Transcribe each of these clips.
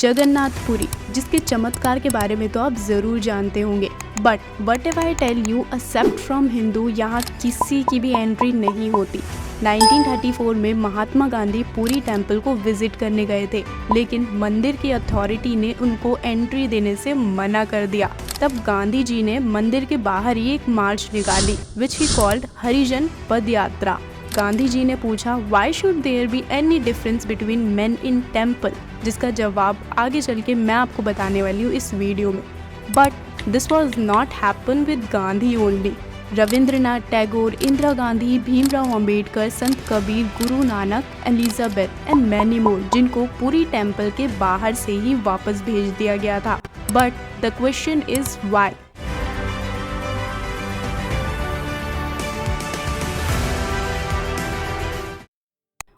जगन्नाथपुरी, जिसके चमत्कार के बारे में तो आप ज़रूर जानते होंगे। But what if I tell you except from Hindu, यहाँ किसी की भी एंट्री नहीं होती। 1934 में महात्मा गांधी पुरी टेम्पल को विजिट करने गए थे, लेकिन मंदिर की अथॉरिटी ने उनको एंट्री देने से मना कर दिया। तब गांधी जी ने मंदिर के बाहर ही एक मार्च निकाली, विच ही कॉल्ड हरिजन पद यात्रा। गांधी जी ने पूछा, why should there be any difference between men in temple, जिसका जवाब आगे चल के मैं आपको बताने वाली हूँ इस वीडियो में। But this was not happen with Gandhi only. Rabindranath Tagore, Indira Gandhi, Bhimrao Ambedkar, Sant Kabir, Guru Nanak, Elizabeth and many more, जिनको पुरी टेम्पल के बाहर से ही वापस भेज दिया गया था। But the question is why.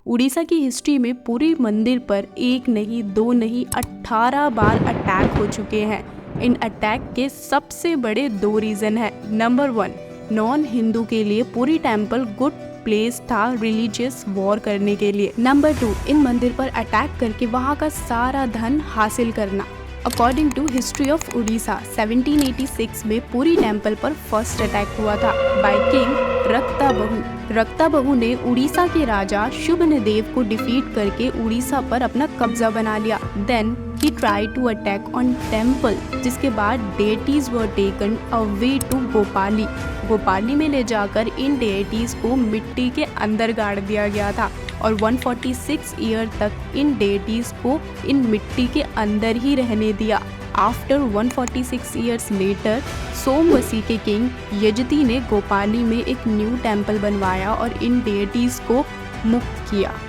Orissa की हिस्ट्री में पुरी मंदिर पर एक नहीं, दो नहीं, 18 बार अटैक हो चुके हैं। इन अटैक के सबसे बड़े 2 रीज़न हैं। नंबर 1, नॉन हिंदू के लिए पुरी टेम्पल गुड प्लेस था रिलीजियस वॉर करने के लिए। नंबर 2, इन मंदिर पर अटैक करके वहाँ का सारा धन हासिल करना। According to history of Orissa, 1786 में पुरी टेम्पल पर फर्स्ट अटैक हुआ था बाय किंग रक्ताबहु। रक्ताबहु ने उड़ीसा के राजा शुभनदेव को डिफीट करके उड़ीसा पर अपना कब्जा बना लिया। Then he tried to attack on temple, जिसके बाद deities were taken away to Gopali. Gopali में ले जाकर इन deities को मिट्टी के अंदर गाड़ दिया गया था और 146 ईयर तक इन deities को इन मिट्टी के अंदर ही रहने दिया। आफ्टर 146 ईयर्स लेटर, सोमवती के किंग यजति ने गोपाली में एक न्यू टेम्पल बनवाया और इन deities को मुक्त किया।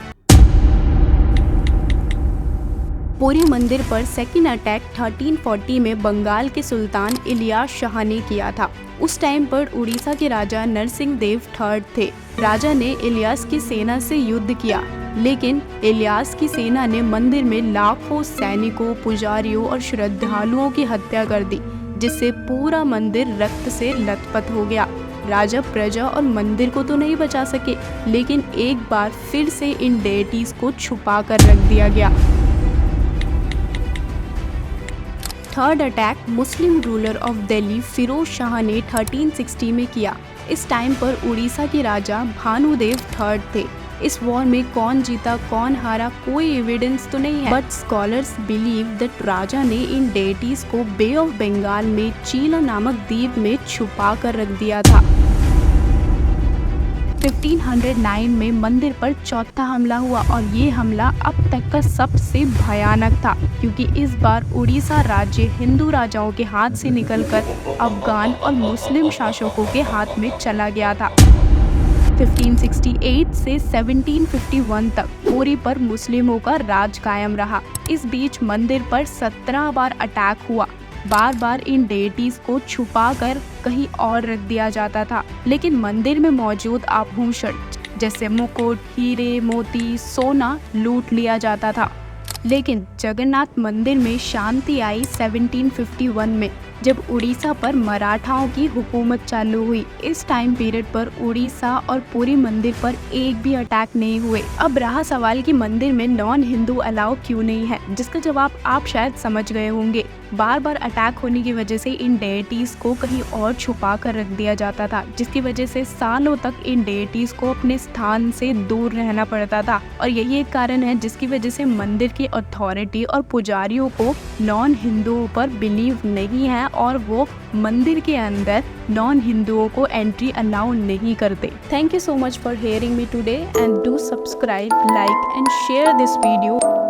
पुरी मंदिर पर सेकंड अटैक 1340 में बंगाल के सुल्तान इलियास शाह ने किया था। उस टाइम पर उड़ीसा के राजा नरसिंह देव थर्ड थे। राजा ने इलियास की सेना से युद्ध किया, लेकिन इलियास की सेना ने मंदिर में लाखों सैनिकों, पुजारियों और श्रद्धालुओं की हत्या कर दी, जिससे पूरा मंदिर रक्त से लथपथ हो गया। राजा प्रजा और मंदिर को तो नहीं बचा सके, लेकिन एक बार फिर से इन डेटीज को छुपा कर रख दिया गया। Third attack Muslim ruler of Delhi Firoz Shah ने 1360 में किया। इस टाइम पर उड़ीसा के राजा भानुदेव थर्ड थे। इस वॉर में कौन जीता कौन हारा कोई एविडेंस तो नहीं है, बट स्कॉलर्स बिलीव दैट राजा ने इन डेटीज को बे ऑफ बंगाल में चीला नामक द्वीप में छुपा कर रख दिया था। 1509 में मंदिर पर चौथा हमला हुआ और ये हमला अब तक का सबसे भयानक था, क्योंकि इस बार उड़ीसा राज्य हिंदू राजाओं के हाथ से निकलकर अफगान और मुस्लिम शासकों के हाथ में चला गया था। 1568 से 1751 तक पुरी पर मुस्लिमों का राज कायम रहा। इस बीच मंदिर पर 17 बार अटैक हुआ। बार बार इन डेटीज को छुपा कर कहीं और रख दिया जाता था, लेकिन मंदिर में मौजूद आभूषण जैसे मुकुट, हीरे, मोती, सोना लूट लिया जाता था। लेकिन जगन्नाथ मंदिर में शांति आई 1751 में, जब उड़ीसा पर मराठाओं की हुकूमत चालू हुई। इस टाइम पीरियड पर उड़ीसा और पुरी मंदिर पर एक भी अटैक नहीं हुए। अब रहा सवाल कि मंदिर में नॉन हिंदू अलाउ क्यों नहीं है, जिसका जवाब आप शायद समझ गए होंगे। बार बार अटैक होने की वजह से इन डेटीज को कहीं और छुपा कर रख दिया जाता था, जिसकी वजह से सालों तक इन डेटीज को अपने स्थान से दूर रहना पड़ता था। और यही एक कारण है जिसकी वजह से मंदिर की अथॉरिटी और पुजारियों को नॉन हिंदुओं पर बिलीव नहीं है और वो मंदिर के अंदर नॉन हिंदुओं को एंट्री अलाउ नहीं करते। Thank you so much for hearing me today and do subscribe, like and share this video.